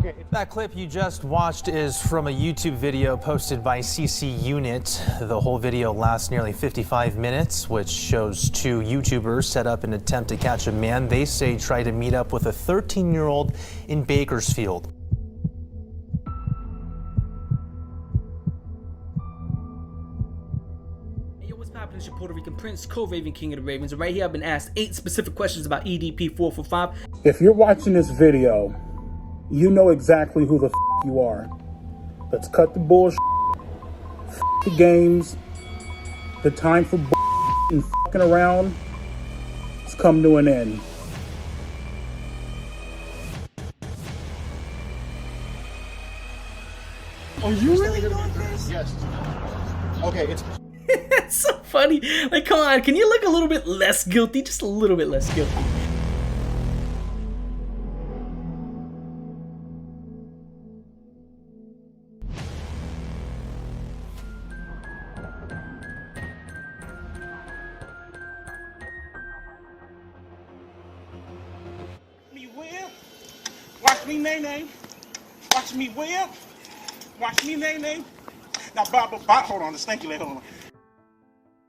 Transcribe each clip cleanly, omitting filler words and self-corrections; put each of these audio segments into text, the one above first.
Okay, that clip you just watched is from a YouTube video posted by CC Unit. The whole video lasts nearly 55 minutes, which shows two YouTubers set up an attempt to catch a man they say tried to meet up with a 13-year-old in Bakersfield. It's your Puerto Rican Prince, co-Raven King of the Ravens, and right here I've been asked 8 specific questions about EDP445. If you're watching this video, you know exactly who the f you are. Let's cut the bullshit, the games, the time for and fucking around. It's come to an end. Are you really doing this? Yes. Okay, it's... It's so funny. Like, come on, can you look a little bit less guilty? Just a little bit less guilty. Me well. Watch me nay-nay. Watch me well. Watch me nay-nay. Now, Bob, hold on, the stanky leg, hold on.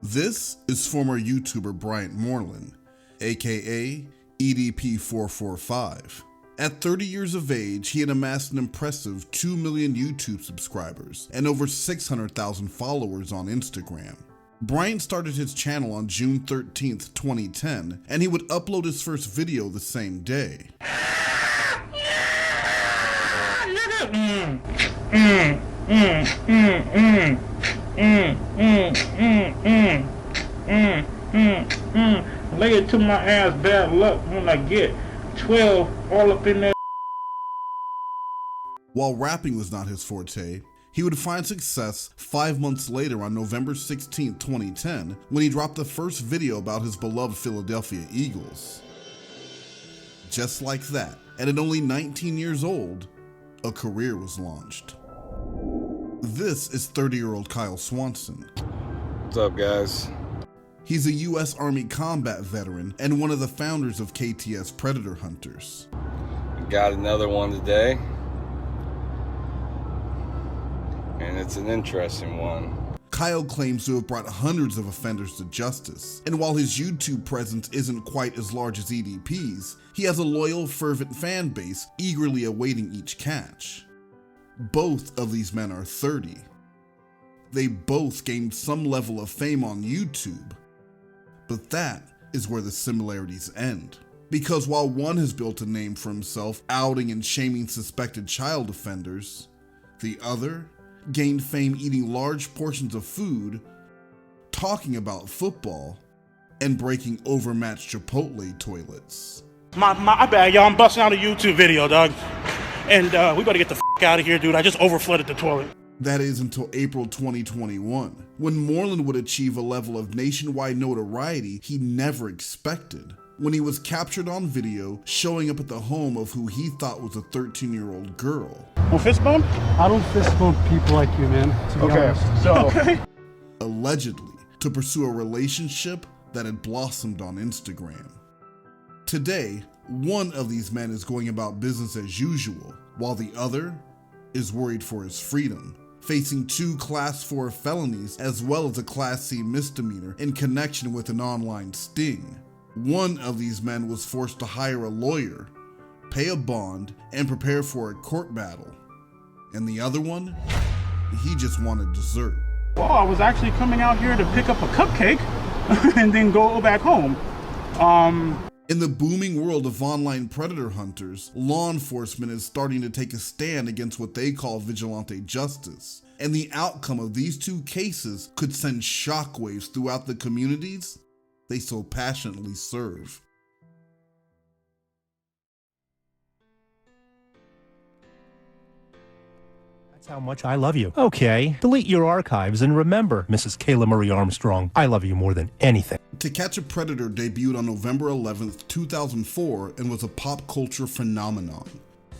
This is former YouTuber Bryant Moreland, aka EDP445. At 30 years of age, he had amassed an impressive 2 million YouTube subscribers and over 600,000 followers on Instagram. Bryant started his channel on June 13th, 2010, and he would upload his first video the same day. Lay it to my ass, bad luck when I get 12 all up in there. While rapping was not his forte, he would find success 5 months later on November 16, 2010, when he dropped the first video about his beloved Philadelphia Eagles. Just like that, and at only 19 years old, a career was launched. This is 30-year-old Kyle Swanson. What's up, guys? He's a U.S. Army combat veteran and one of the founders of KTS Predator Hunters. Got another one today. And it's an interesting one. Kyle claims to have brought hundreds of offenders to justice, and while his YouTube presence isn't quite as large as EDP's, he has a loyal, fervent fan base eagerly awaiting each catch. Both of these men are 30. They both gained some level of fame on YouTube, but that is where the similarities end. Because while one has built a name for himself outing and shaming suspected child offenders, the other gained fame eating large portions of food, talking about football, and breaking overmatched Chipotle toilets. I bet y'all, I'm busting out a YouTube video, dog. And we better get the f out of here, dude. I just overflooded the toilet. That is until April 2021, when Moreland would achieve a level of nationwide notoriety he never expected, when he was captured on video showing up at the home of who he thought was a 13-year-old girl. No fist bump? I don't fist bump people like you, man, to be honest. So... Okay. Allegedly, to pursue a relationship that had blossomed on Instagram. Today, one of these men is going about business as usual, while the other is worried for his freedom, facing 2 Class 4 felonies as well as a Class C misdemeanor in connection with an online sting. One of these men was forced to hire a lawyer, pay a bond, and prepare for a court battle. And the other one, he just wanted dessert. Well, I was actually coming out here to pick up a cupcake and then go back home. In the booming world of online predator hunters, law enforcement is starting to take a stand against what they call vigilante justice. And the outcome of these 2 cases could send shockwaves throughout the communities they so passionately serve. That's how much I love you. Okay, delete your archives and remember, Mrs. Kayla Marie Armstrong, I love you more than anything. To Catch a Predator debuted on November 11th, 2004 and was a pop culture phenomenon.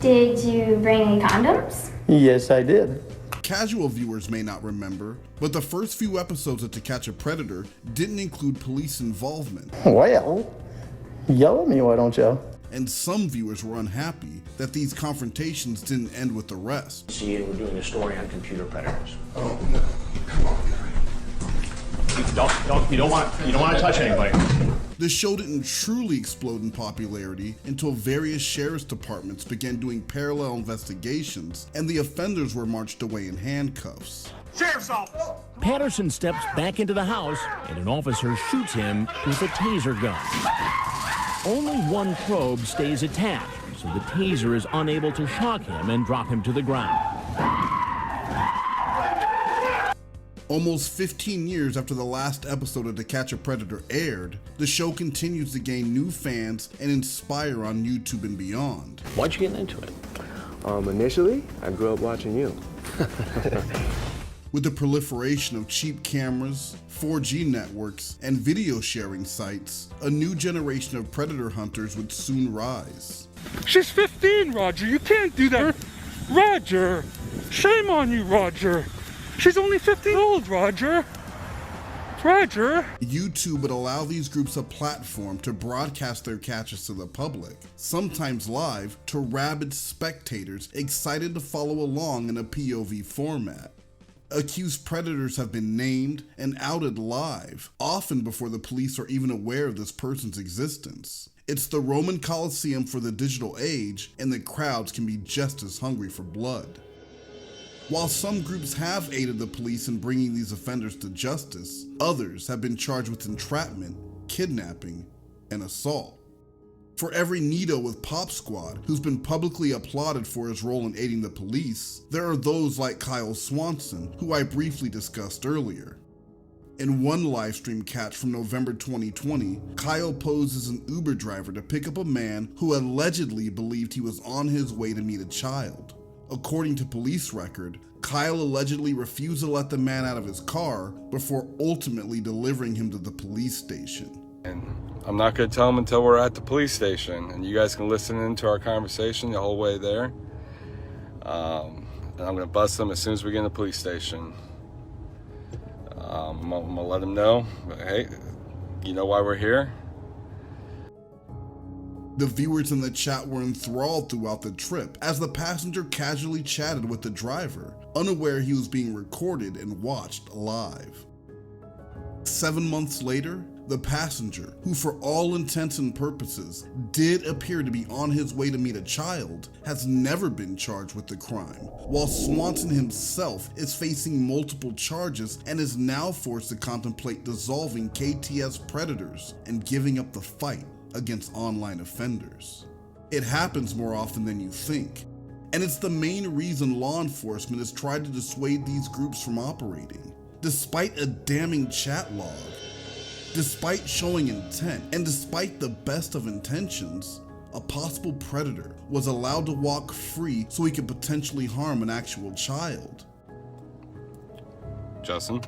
Did you bring any condoms? Yes, I did. Casual viewers may not remember, but the first few episodes of To Catch a Predator didn't include police involvement. Well, yell at me, why don't you? and some viewers were unhappy that these confrontations didn't end with arrest. See, we're doing a story on computer predators. Oh no! Come on, guy. You don't want to touch anybody. The show didn't truly explode in popularity until various sheriff's departments began doing parallel investigations and the offenders were marched away in handcuffs. Sheriff's office! Patterson steps back into the house and an officer shoots him with a taser gun. Only one probe stays attached, so the taser is unable to shock him and drop him to the ground. Almost 15 years after the last episode of To Catch a Predator aired, the show continues to gain new fans and inspire on YouTube and beyond. Why'd you get into it? Initially, I grew up watching you. With the proliferation of cheap cameras, 4G networks, and video sharing sites, a new generation of predator hunters would soon rise. She's 15, Roger. You can't do that. Roger, shame on you, Roger. She's only 15 old, Roger. Roger. YouTube would allow these groups a platform to broadcast their catches to the public, sometimes live, to rabid spectators excited to follow along in a POV format. Accused predators have been named and outed live, often before the police are even aware of this person's existence. It's the Roman Colosseum for the digital age, and the crowds can be just as hungry for blood. While some groups have aided the police in bringing these offenders to justice, others have been charged with entrapment, kidnapping, and assault. For every Nito with Pop Squad, who's been publicly applauded for his role in aiding the police, there are those like Kyle Swanson, who I briefly discussed earlier. In one livestream catch from November 2020, Kyle posed as an Uber driver to pick up a man who allegedly believed he was on his way to meet a child. According to police record, Kyle allegedly refused to let the man out of his car before ultimately delivering him to the police station. And I'm not going to tell him until we're at the police station, and you guys can listen into our conversation the whole way there. And I'm going to bust him as soon as we get in the police station. I'm going to let him know, hey, you know why we're here? The viewers in the chat were enthralled throughout the trip as the passenger casually chatted with the driver, unaware he was being recorded and watched live. 7 months later, the passenger, who for all intents and purposes did appear to be on his way to meet a child, has never been charged with the crime, while Swanson himself is facing multiple charges and is now forced to contemplate dissolving KTS Predators and giving up the fight against online offenders. It happens more often than you think, and it's the main reason law enforcement has tried to dissuade these groups from operating. Despite a damning chat log, despite showing intent, and despite the best of intentions, a possible predator was allowed to walk free so he could potentially harm an actual child. Justin,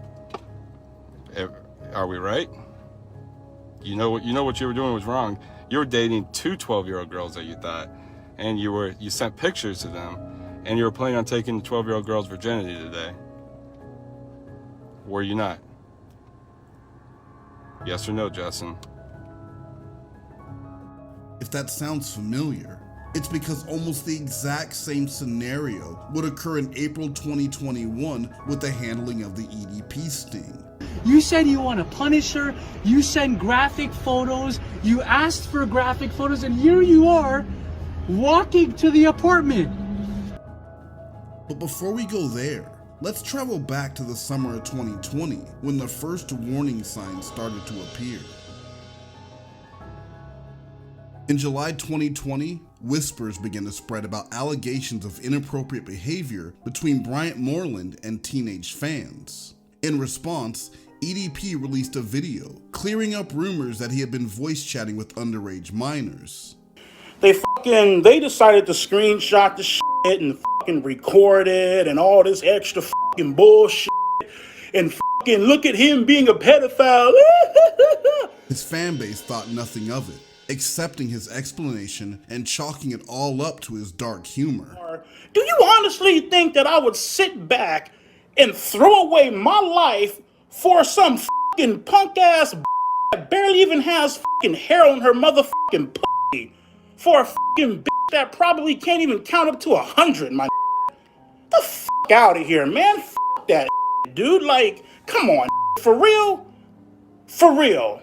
are we right? You know what you were doing was wrong. You were dating two 12-year-old girls that you thought, and you sent pictures to them, and you were planning on taking the 12-year-old girl's virginity today. Were you not? Yes or no, Justin? If that sounds familiar, it's because almost the exact same scenario would occur in April 2021 with the handling of the EDP sting. You said you want to punish her, you sent graphic photos, you asked for graphic photos, and here you are, walking to the apartment. But before we go there, let's travel back to the summer of 2020 when the first warning signs started to appear. In July 2020, whispers began to spread about allegations of inappropriate behavior between Bryant Moreland and teenage fans. In response, EDP released a video clearing up rumors that he had been voice chatting with underage minors. They decided to screenshot the shit and fucking record it and all this extra fucking bullshit and fucking look at him being a pedophile. His fan base thought nothing of it, accepting his explanation and chalking it all up to his dark humor. Do you honestly think that I would sit back and throw away my life for some fucking punk ass that barely even has fucking hair on her motherfucking pussy? for a fucking bitch that probably can't even count up to 100, my the fuck out of here, man. Fuck that dude. Like, come on, for real? For real.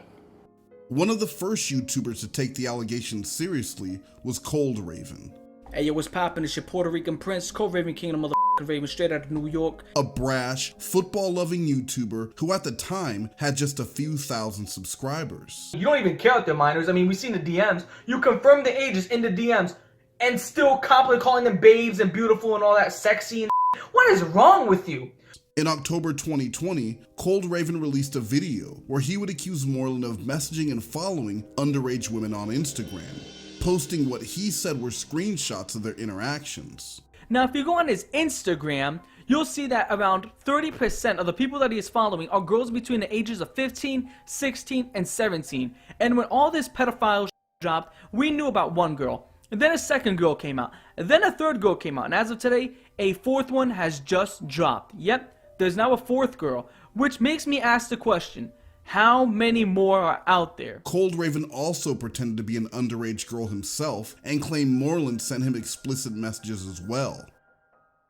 One of the first YouTubers to take the allegations seriously was Cold Raven. Hey, yo, what's poppin'? It's your Puerto Rican prince, Cold Raven King, motherfucking Raven, straight out of New York. A brash, football-loving YouTuber who at the time had just a few thousand subscribers. You don't even care if they're minors. I mean, we've seen the DMs. You confirm the ages in the DMs and still compliment calling them babes and beautiful and all that sexy and what is wrong with you? In October 2020, Cold Raven released a video where he would accuse Moreland of messaging and following underage women on Instagram, posting what he said were screenshots of their interactions. Now, if you go on his Instagram, you'll see that around 30% of the people that he is following are girls between the ages of 15, 16, and 17. And when all this pedophile dropped, we knew about one girl. And then a second girl came out. And then a third girl came out. And as of today, a fourth one has just dropped. Yep, there's now a fourth girl, which makes me ask the question, how many more are out there? Cold Raven also pretended to be an underage girl himself and claimed Moreland sent him explicit messages as well.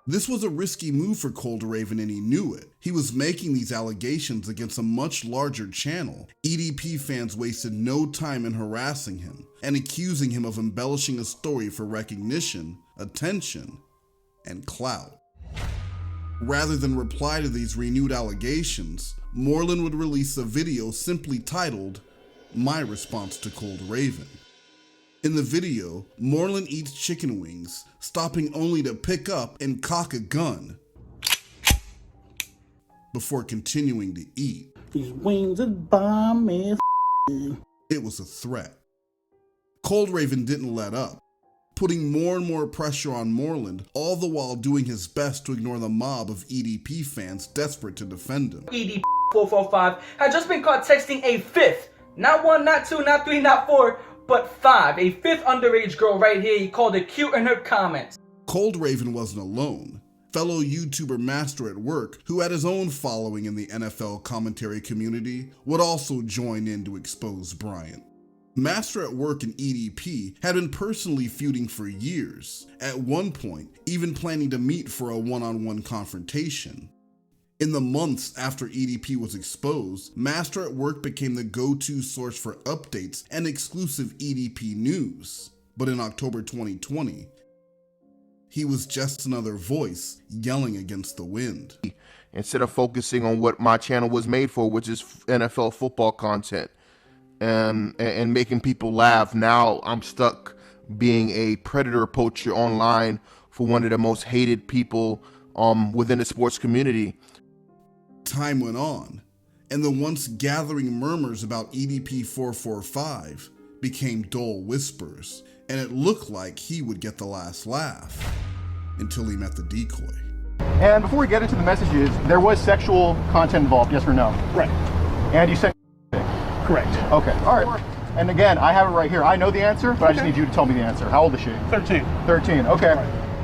This was a risky move for Cold Raven and he knew it. He was making these allegations against a much larger channel. EDP fans wasted no time in harassing him and accusing him of embellishing a story for recognition, attention, and clout. Rather than reply to these renewed allegations, Moreland would release a video simply titled, "My Response to Cold Raven." In the video, Moreland eats chicken wings, stopping only to pick up and cock a gun before continuing to eat. These wings is bomb ass. It was a threat. Cold Raven didn't let up, putting more and more pressure on Moreland, all the while doing his best to ignore the mob of EDP fans desperate to defend him. EDP445 had just been caught texting a fifth, not one, not two, not three, not four, but five, a fifth underage girl right here. He called her cute in her comments. Cold Raven wasn't alone. Fellow YouTuber Master at Work, who had his own following in the NFL commentary community, would also join in to expose Bryant. Master at Work and EDP had been personally feuding for years, at one point even planning to meet for a one-on-one confrontation. In the months after EDP was exposed, Master at Work became the go-to source for updates and exclusive EDP news. But in October 2020, he was just another voice yelling against the wind. Instead of focusing on what my channel was made for, which is NFL football content, and making people laugh, now I'm stuck being a predator poacher online for one of the most hated people within the sports community. Time went on, and the once gathering murmurs about EDP445 became dull whispers, and it looked like he would get the last laugh, until he met the decoy. And before we get into the messages, there was sexual content involved, yes or no? Right. And you sent correct. Okay, all right. And again, I have it right here. I know the answer, but I just need you to tell me the answer. How old is she? 13. 13, okay.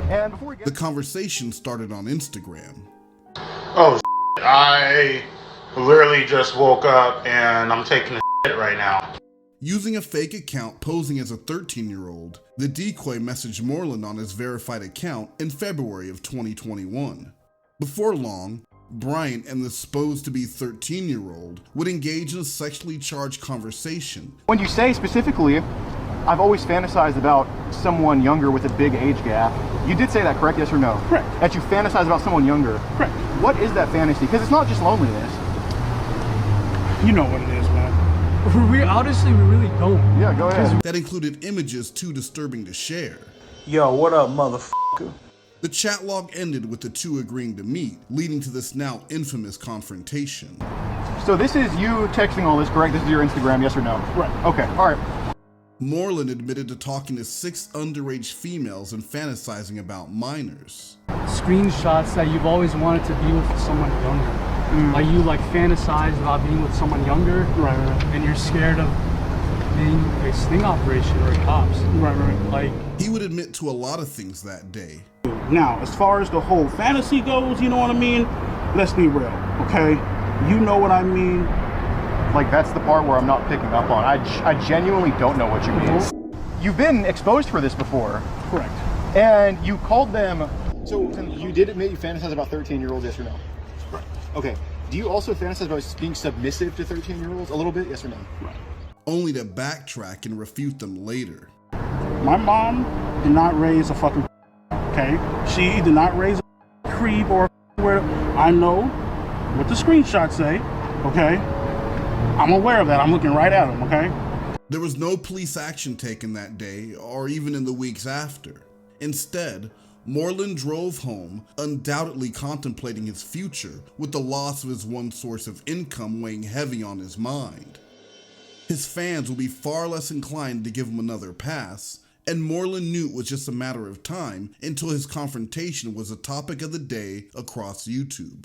And before we get... The conversation started on Instagram. Oh, I literally just woke up and I'm taking a shit right now. Using a fake account posing as a 13-year-old, the decoy messaged Moreland on his verified account in February of 2021. Before long, Bryant and the supposed-to-be 13-year-old would engage in a sexually charged conversation. When you say specifically, I've always fantasized about someone younger with a big age gap. You did say that, correct? Yes or no? Correct. That you fantasize about someone younger. Correct. What is that fantasy? Because it's not just loneliness. You know what it is, man. We honestly, we really don't. Yeah, go ahead. That included images too disturbing to share. Yo, what up, motherfucker? The chat log ended with the two agreeing to meet, leading to this now infamous confrontation. So this is you texting all this, correct? This is your Instagram, yes or no? Right. Okay, all right. Moreland admitted to talking to 6 underage females and fantasizing about minors. Screenshots that you've always wanted to be with someone younger. Like you fantasize about being with someone younger, right. And you're scared of being a sting operation or cops. Right. Like he would admit to a lot of things that day. Now, as far as the whole fantasy goes, you know what I mean? Let's be real, okay? You know what I mean? Like that's the part where I'm not picking up on. I genuinely don't know what you mean. you've been exposed for this before. Correct. And you called them. So you did admit you fantasize about 13-year-olds, yes or no? Right. Okay. Do you also fantasize about being submissive to 13-year-olds a little bit, yes or no? Right. Only to backtrack and refute them later. My mom did not raise a fucking okay? She did not raise a creep or where I know what the screenshots say, okay? I'm aware of that. I'm looking right at them, okay? There was no police action taken that day or even in the weeks after. Instead, Moreland drove home, undoubtedly contemplating his future, with the loss of his one source of income weighing heavy on his mind. His fans would be far less inclined to give him another pass, and Moreland knew it was just a matter of time until his confrontation was the topic of the day across YouTube.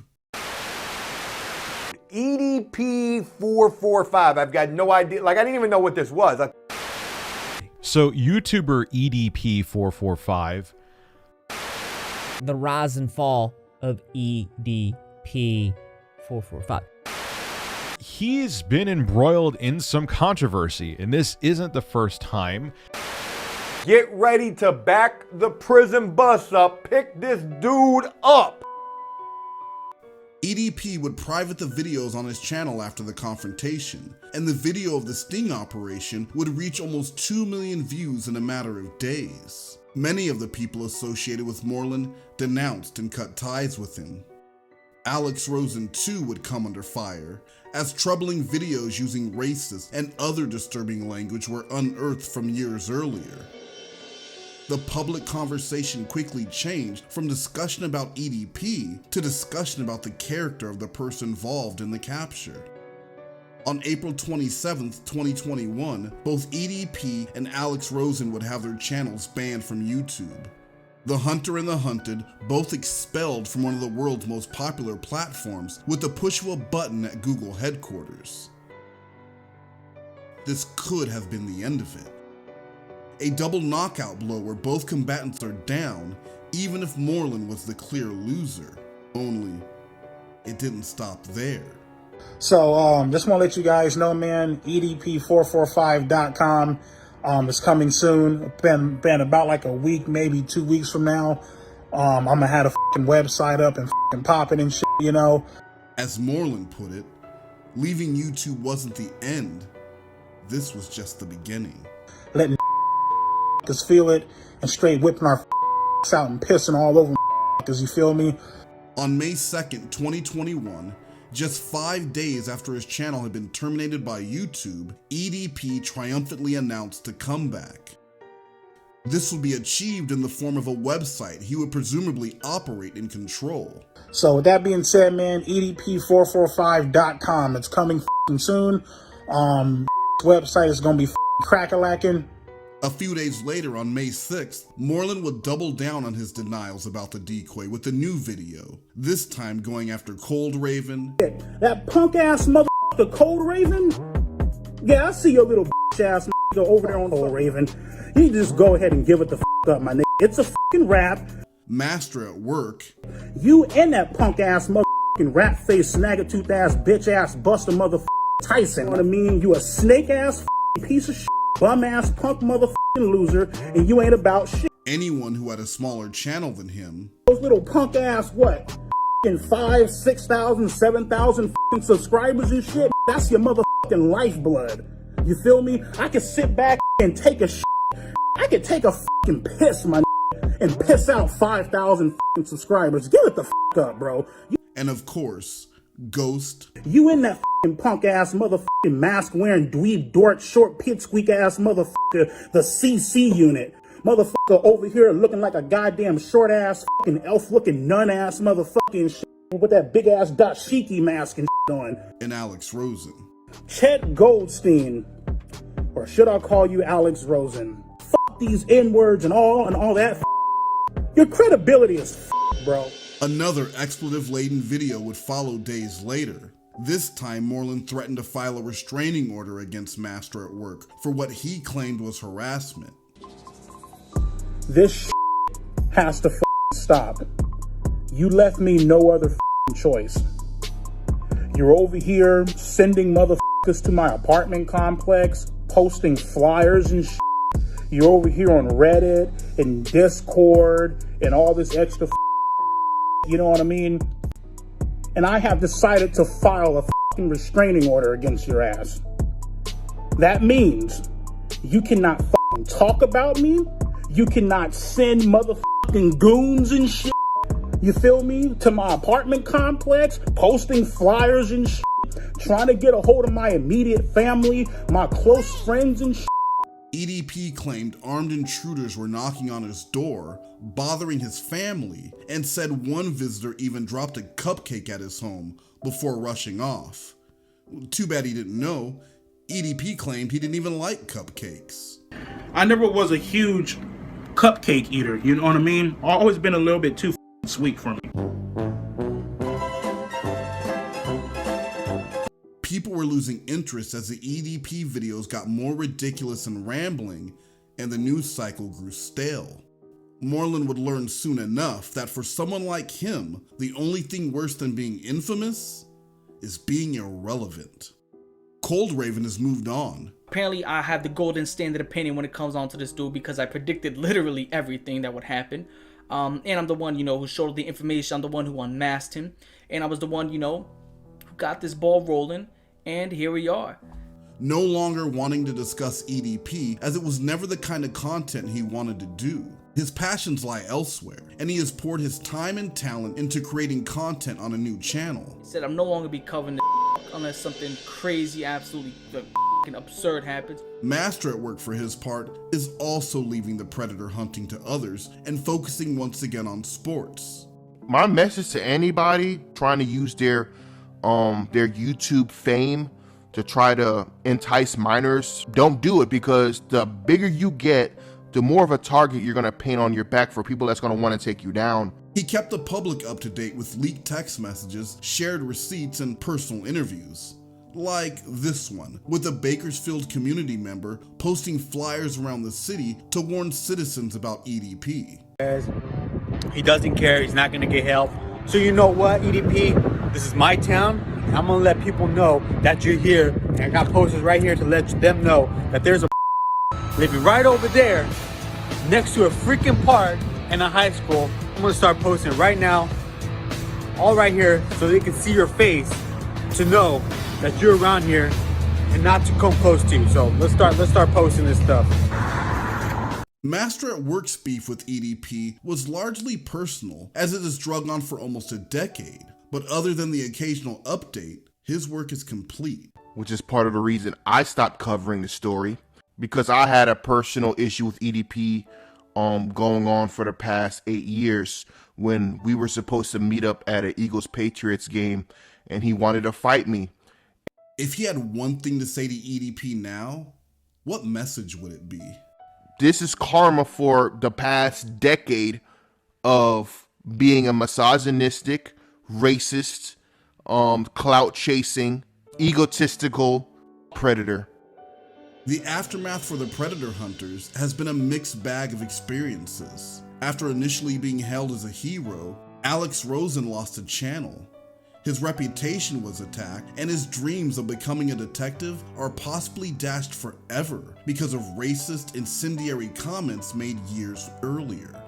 EDP445, I've got no idea, like I didn't even know what this was. So YouTuber EDP445. The rise and fall of EDP445. He's been embroiled in some controversy, and this isn't the first time. Get ready to back the prison bus up. Pick this dude up. EDP would private the videos on his channel after the confrontation, and the video of the sting operation would reach almost 2 million views in a matter of days. Many of the people associated with Moreland denounced and cut ties with him. Alex Rosen too would come under fire, as troubling videos using racist and other disturbing language were unearthed from years earlier. The public conversation quickly changed from discussion about EDP to discussion about the character of the person involved in the capture. On April 27th, 2021, both EDP and Alex Rosen would have their channels banned from YouTube. The Hunter and the Hunted both expelled from one of the world's most popular platforms with the push of a button at Google headquarters. This could have been the end of it. A double knockout blow where both combatants are down, even if Moreland was the clear loser. Only, it didn't stop there. So, just want to let you guys know, man, EDP445.com is coming soon. Been about like a week, maybe 2 weeks from now. I'm gonna have a fucking website up and fucking popping and shit, you know. As Moreland put it, leaving YouTube wasn't the end. This was just the beginning. Letting us feel it and straight whipping our out and pissing all over because you feel me. On May 2nd, 2021, just 5 days after his channel had been terminated by YouTube, EDP triumphantly announced a comeback. This would be achieved in the form of a website he would presumably operate and control. So with that being said, man, EDP445.com, it's coming soon. Website is gonna be crack-a-lacking. A few days later, on May 6th, Moreland would double down on his denials about the decoy with a new video, this time going after Cold Raven. That punk-ass motherfucker Cold Raven? Yeah, I see your little bitch-ass nigga over there on Cold Raven. You just go ahead and give it the up, my nigga. It's a fucking rap. Master at work. You and that punk-ass motherfucking rat-faced, snagger-tooth-ass, bitch-ass, buster motherfucker Tyson. You know what I mean? You a snake-ass piece of shit. Bum-ass punk motherfucking loser, and you ain't about shit. Anyone who had a smaller channel than him. Those little punk-ass, what? 5, 6,000, 7,000 subscribers and shit? That's your motherfucking lifeblood. You feel me? I could sit back and take a shit. I could take a fucking piss, my and piss out 5,000 subscribers. Give it the up, bro. And of course, Ghost. You in that punk ass motherfucking mask wearing dweeb dork short pipsqueak ass motherfucker, the CC unit. Motherfucker over here looking like a goddamn short ass fucking elf looking nun ass motherfucking shit with that big ass dashiki mask and shit on. And Alex Rosen. Chet Goldstein. Or should I call you Alex Rosen? Fuck these N-words and all that. Your credibility is bro. Another expletive-laden video would follow days later. This time, Moreland threatened to file a restraining order against Master at Work for what he claimed was harassment. This has to stop. You left me no other choice. You're over here sending motherfuckers to my apartment complex, posting flyers and shit. You're over here on Reddit and Discord and all this extra you know what I mean? And I have decided to file a restraining order against your ass. That means you cannot talk about me. You cannot send motherfucking goons and shit, you feel me, to my apartment complex, posting flyers and shit, trying to get a hold of my immediate family, my close friends and shit. EDP claimed armed intruders were knocking on his door, bothering his family, and said one visitor even dropped a cupcake at his home before rushing off. Too bad he didn't know. EDP claimed he didn't even like cupcakes. I never was a huge cupcake eater, you know what I mean? I've always been a little bit too sweet for me. People were losing interest as the EDP videos got more ridiculous and rambling, and the news cycle grew stale. Moreland would learn soon enough that for someone like him, the only thing worse than being infamous is being irrelevant. Cold Raven has moved on. Apparently I have the golden standard opinion when it comes on to this dude because I predicted literally everything that would happen. And I'm the one, who showed the information. I'm the one who unmasked him. And I was the one, who got this ball rolling. And here we are. No longer wanting to discuss EDP, as it was never the kind of content he wanted to do. His passions lie elsewhere, and he has poured his time and talent into creating content on a new channel. He said I'm no longer be covering the unless something crazy, absolutely absurd happens. Master at work for his part is also leaving the predator hunting to others and focusing once again on sports. My message to anybody trying to use their YouTube fame to try to entice minors, don't do it, because the bigger you get, the more of a target you're going to paint on your back for people that's going to want to take you down. He kept the public up to date with leaked text messages, shared receipts, and personal interviews. Like this one, with a Bakersfield community member posting flyers around the city to warn citizens about EDP. He doesn't care, he's not gonna get help. So you know what, EDP, this is my town. I'm gonna let people know that you're here. And I got posters right here to let them know that there's a living right over there next to a freaking park and a high school. I'm gonna start posting right now, all right here, so they can see your face to know that you're around here and not to come close to you. So let's start posting this stuff. Master at Work's beef with EDP was largely personal, as it has drug on for almost a decade. But other than the occasional update, his work is complete. Which is part of the reason I stopped covering the story, because I had a personal issue with EDP going on for the past 8 years, when we were supposed to meet up at an Eagles-Patriots game and he wanted to fight me. If he had one thing to say to EDP now, what message would it be? This is karma for the past decade of being a misogynistic, racist, clout-chasing, egotistical predator. The aftermath for the predator hunters has been a mixed bag of experiences. After initially being hailed as a hero, Alex Rosen lost a channel. His reputation was attacked, and his dreams of becoming a detective are possibly dashed forever because of racist, incendiary comments made years earlier.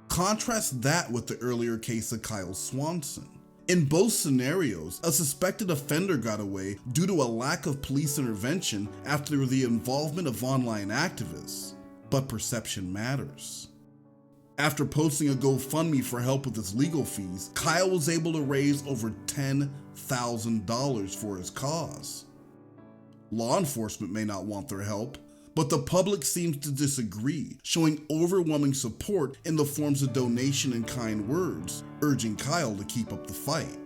Contrast that with the earlier case of Kyle Swanson. In both scenarios, a suspected offender got away due to a lack of police intervention after the involvement of online activists. But perception matters. After posting a GoFundMe for help with his legal fees, Kyle was able to raise over $10,000 for his cause. Law enforcement may not want their help, but the public seems to disagree, showing overwhelming support in the forms of donation and kind words, urging Kyle to keep up the fight.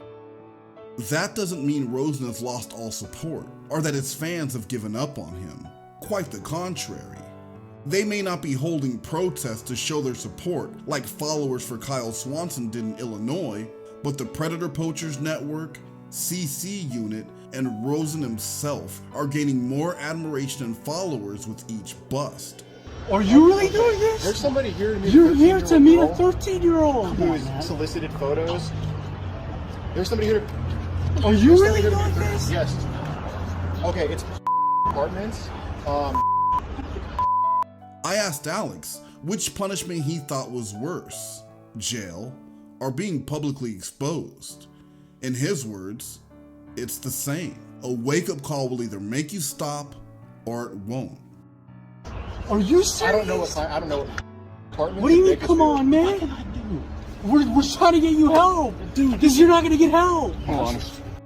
That doesn't mean Rosen has lost all support, or that his fans have given up on him. Quite the contrary. They may not be holding protests to show their support like followers for Kyle Swanson did in Illinois, but the Predator Poachers Network, CC Unit, and Rosen himself are gaining more admiration and followers with each bust. Are you really doing this? There's somebody here to meet You're here to meet a 13-year-old who's solicited photos. There's somebody here. Are you really doing this? Yes. Okay, it's apartments. I asked Alex which punishment he thought was worse, jail or being publicly exposed. In his words, it's the same. A wake-up call will either make you stop or it won't. Are you serious? I don't know what apartment. What do you mean, come on, man? We're trying to get you help. Dude, because you're not going to get help. Hold on.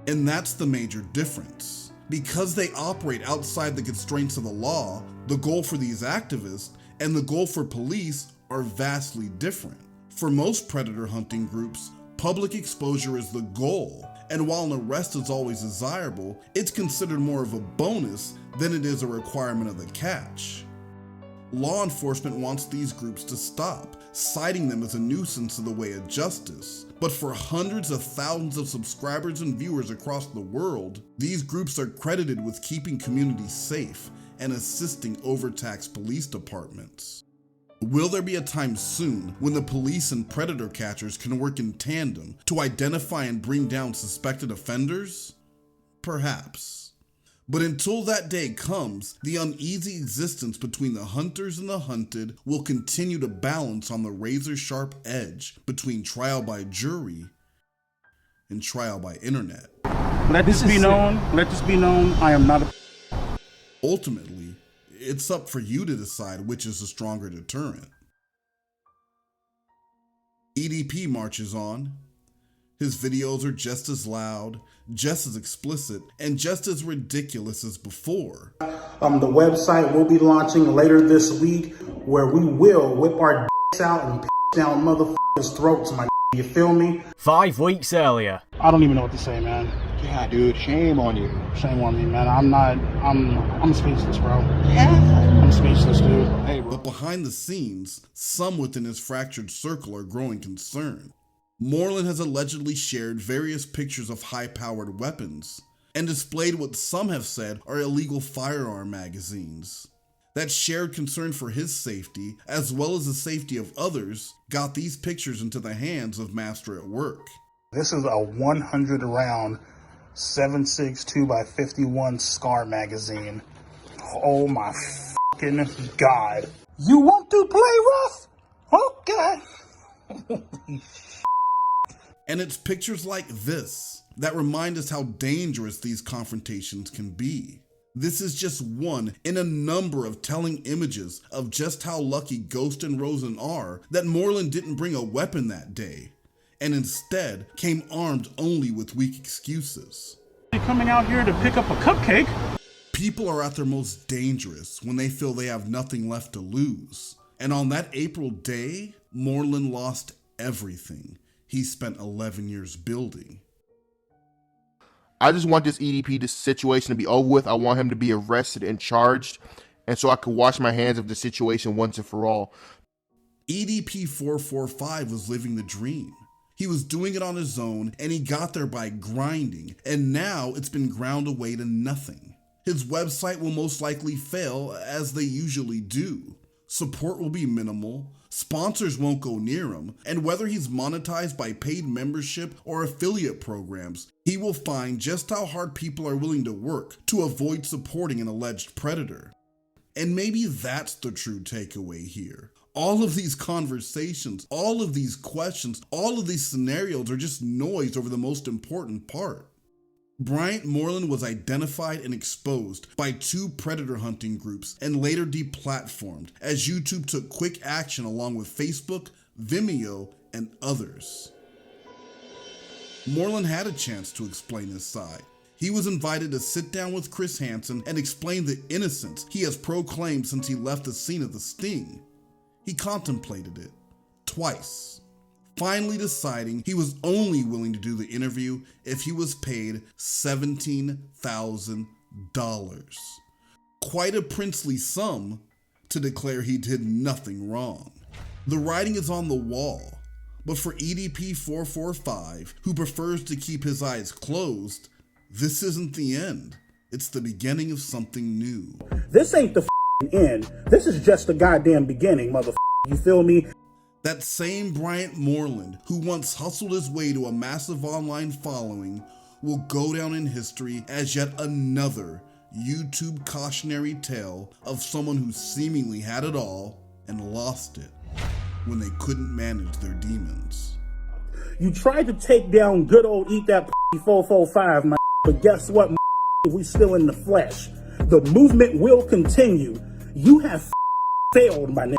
And that's the major difference. Because they operate outside the constraints of the law, the goal for these activists and the goal for police are vastly different. For most predator hunting groups, public exposure is the goal, and while an arrest is always desirable, it's considered more of a bonus than it is a requirement of the catch. Law enforcement wants these groups to stop, citing them as a nuisance in the way of justice. But for hundreds of thousands of subscribers and viewers across the world, these groups are credited with keeping communities safe and assisting overtaxed police departments. Will there be a time soon when the police and predator catchers can work in tandem to identify and bring down suspected offenders? Perhaps. But until that day comes, the uneasy existence between the hunters and the hunted will continue to balance on the razor-sharp edge between trial by jury and trial by internet. Let this be known, I am not a... Ultimately, it's up for you to decide which is the stronger deterrent. EDP marches on. His videos are just as loud, just as explicit, and just as ridiculous as before. The website will be launching later this week where we will whip our dicks out and piss down motherfuckers' throats, my you feel me? 5 weeks earlier. I don't even know what to say, man. Yeah, dude, shame on you. Shame on me, man. I'm speechless, bro. Yeah. I'm speechless, dude. Hey, bro. But behind the scenes, some within his fractured circle are growing concerned. Moreland has allegedly shared various pictures of high-powered weapons and displayed what some have said are illegal firearm magazines. That shared concern for his safety, as well as the safety of others, got these pictures into the hands of Master at Work. This is a 100-round 7.62 by 51 SCAR magazine. Oh my fucking God. You want to play rough? Okay. And it's pictures like this that remind us how dangerous these confrontations can be. This is just one in a number of telling images of just how lucky Ghost and Rosen are that Moreland didn't bring a weapon that day, and instead came armed only with weak excuses. You're coming out here to pick up a cupcake? People are at their most dangerous when they feel they have nothing left to lose. And on that April day, Moreland lost everything he spent 11 years building. I just want this EDP situation to be over with. I want him to be arrested and charged, and so I can wash my hands of the situation once and for all. EDP445 was living the dream. He was doing it on his own, and he got there by grinding, and now it's been ground away to nothing. His website will most likely fail, as they usually do. Support will be minimal, sponsors won't go near him, and whether he's monetized by paid membership or affiliate programs, he will find just how hard people are willing to work to avoid supporting an alleged predator. And maybe that's the true takeaway here. All of these conversations, all of these questions, all of these scenarios are just noise over the most important part. Bryant Moreland was identified and exposed by 2 predator hunting groups and later deplatformed as YouTube took quick action along with Facebook, Vimeo, and others. Moreland had a chance to explain his side. He was invited to sit down with Chris Hansen and explain the innocence he has proclaimed since he left the scene of the sting. He contemplated it twice, finally deciding he was only willing to do the interview if he was paid $17,000. Quite a princely sum to declare he did nothing wrong. The writing is on the wall, but for EDP445, who prefers to keep his eyes closed, this isn't the end. It's the beginning of something new. This ain't the end. This is just the goddamn beginning, motherfucker. You feel me? That same Bryant Moreland, who once hustled his way to a massive online following, will go down in history as yet another YouTube cautionary tale of someone who seemingly had it all and lost it when they couldn't manage their demons. You tried to take down good old Eat That 445, my, but guess what, we still in the flesh. The movement will continue. You have failed, my nigga.